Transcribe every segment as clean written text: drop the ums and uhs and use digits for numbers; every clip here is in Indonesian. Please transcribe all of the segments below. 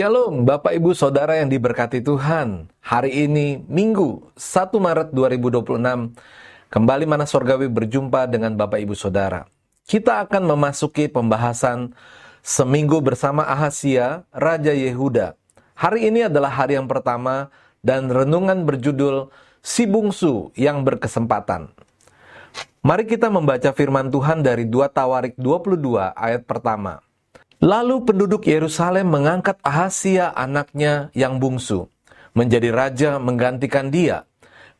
Shalom Bapak Ibu Saudara yang diberkati Tuhan. Hari ini Minggu 1 Maret 2026 kembali Mana Surgawi berjumpa dengan Bapak Ibu Saudara. Kita akan memasuki pembahasan seminggu bersama Ahazia, Raja Yehuda. Hari ini adalah hari yang pertama dan renungan berjudul Si Bungsu yang Berkesempatan. Mari kita membaca firman Tuhan dari 2 Tawarik 22 ayat pertama. Lalu penduduk Yerusalem mengangkat Ahazia anaknya yang bungsu menjadi raja menggantikan dia,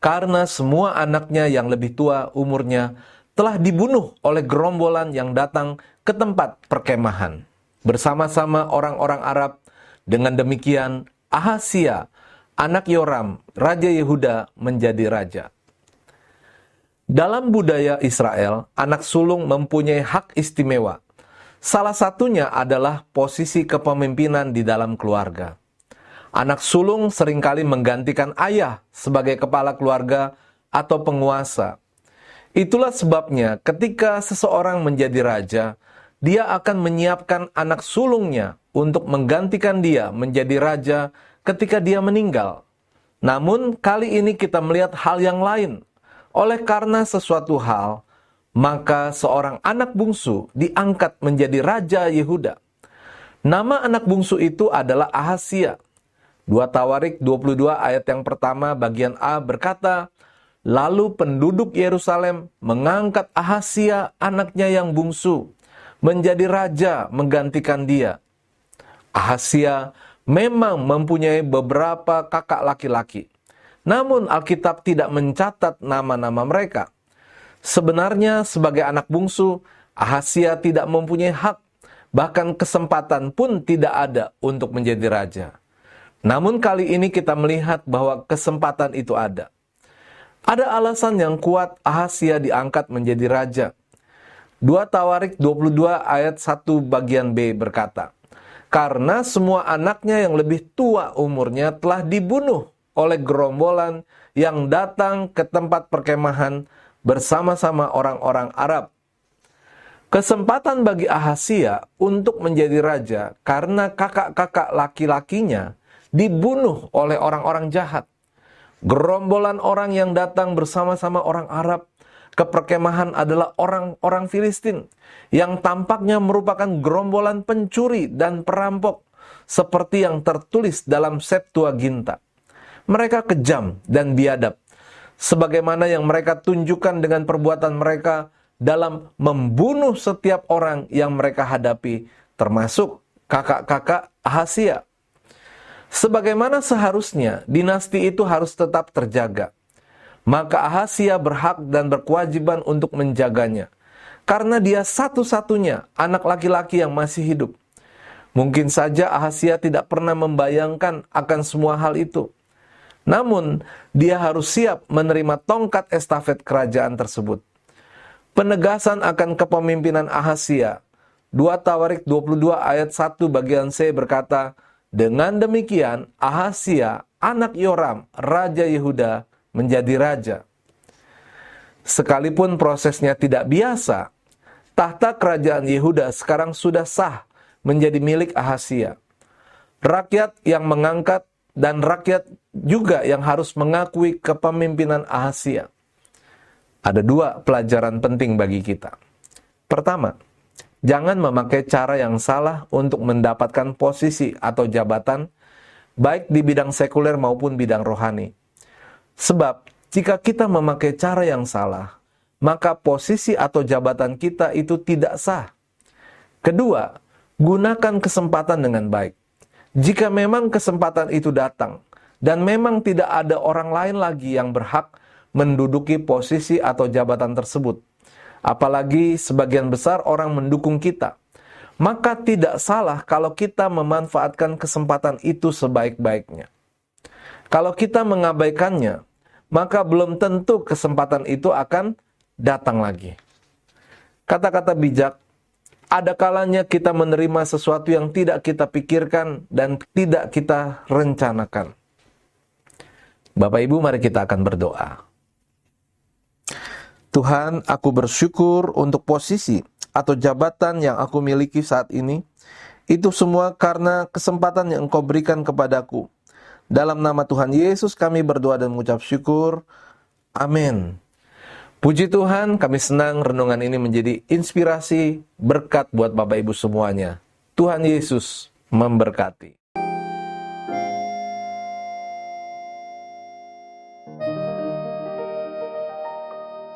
karena semua anaknya yang lebih tua umurnya telah dibunuh oleh gerombolan yang datang ke tempat perkemahan bersama-sama orang-orang Arab. Dengan demikian Ahazia anak Yoram Raja Yehuda menjadi raja. Dalam budaya Israel, anak sulung mempunyai hak istimewa. Salah satunya adalah posisi kepemimpinan di dalam keluarga. Anak sulung seringkali menggantikan ayah sebagai kepala keluarga atau penguasa. Itulah sebabnya ketika seseorang menjadi raja, dia akan menyiapkan anak sulungnya untuk menggantikan dia menjadi raja ketika dia meninggal. Namun kali ini kita melihat hal yang lain. Oleh karena sesuatu hal, maka seorang anak bungsu diangkat menjadi Raja Yehuda. Nama anak bungsu itu adalah Ahazia. 2 Tawarik 22 ayat yang pertama bagian A berkata, lalu penduduk Yerusalem mengangkat Ahazia anaknya yang bungsu menjadi raja menggantikan dia. Ahazia memang mempunyai beberapa kakak laki-laki. Namun Alkitab tidak mencatat nama-nama mereka. Sebenarnya sebagai anak bungsu, Ahazia tidak mempunyai hak, bahkan kesempatan pun tidak ada untuk menjadi raja. Namun kali ini kita melihat bahwa kesempatan itu ada. Ada alasan yang kuat Ahazia diangkat menjadi raja. 2 Tawarik 22 ayat 1 bagian B berkata, karena semua anaknya yang lebih tua umurnya telah dibunuh oleh gerombolan yang datang ke tempat perkemahan bersama-sama orang-orang Arab. Kesempatan bagi Ahazia untuk menjadi raja karena kakak-kakak laki-lakinya dibunuh oleh orang-orang jahat. Gerombolan orang yang datang bersama-sama orang Arab ke perkemahan adalah orang-orang Filistin yang tampaknya merupakan gerombolan pencuri dan perampok seperti yang tertulis dalam Septuaginta. Mereka kejam dan biadab, sebagaimana yang mereka tunjukkan dengan perbuatan mereka dalam membunuh setiap orang yang mereka hadapi, termasuk kakak-kakak Ahazia. Sebagaimana seharusnya, dinasti itu harus tetap terjaga. Maka Ahazia berhak dan berkewajiban untuk menjaganya, karena dia satu-satunya anak laki-laki yang masih hidup. Mungkin saja Ahazia tidak pernah membayangkan akan semua hal itu. Namun, dia harus siap menerima tongkat estafet kerajaan tersebut. Penegasan akan kepemimpinan Ahazia. 2 Tawarik 22 ayat 1 bagian C berkata, dengan demikian Ahazia, anak Yoram, Raja Yehuda, menjadi raja. Sekalipun prosesnya tidak biasa, tahta kerajaan Yehuda sekarang sudah sah menjadi milik Ahazia. Rakyat yang mengangkat dan rakyat juga yang harus mengakui kepemimpinan Ahazia. Ada 2 pelajaran penting bagi kita. Pertama, jangan memakai cara yang salah untuk mendapatkan posisi atau jabatan, baik di bidang sekuler maupun bidang rohani. Sebab, jika kita memakai cara yang salah, maka posisi atau jabatan kita itu tidak sah. Kedua, gunakan kesempatan dengan baik. Jika memang kesempatan itu datang, dan memang tidak ada orang lain lagi yang berhak menduduki posisi atau jabatan tersebut, apalagi sebagian besar orang mendukung kita, maka tidak salah kalau kita memanfaatkan kesempatan itu sebaik-baiknya. Kalau kita mengabaikannya, maka belum tentu kesempatan itu akan datang lagi. Kata-kata bijak, ada kalanya kita menerima sesuatu yang tidak kita pikirkan dan tidak kita rencanakan. Bapak Ibu, mari kita akan berdoa. Tuhan, aku bersyukur untuk posisi atau jabatan yang aku miliki saat ini. Itu semua karena kesempatan yang Engkau berikan kepadaku. Dalam nama Tuhan Yesus kami berdoa dan mengucap syukur. Amin. Puji Tuhan, kami senang renungan ini menjadi inspirasi, berkat buat Bapak Ibu semuanya. Tuhan Yesus memberkati.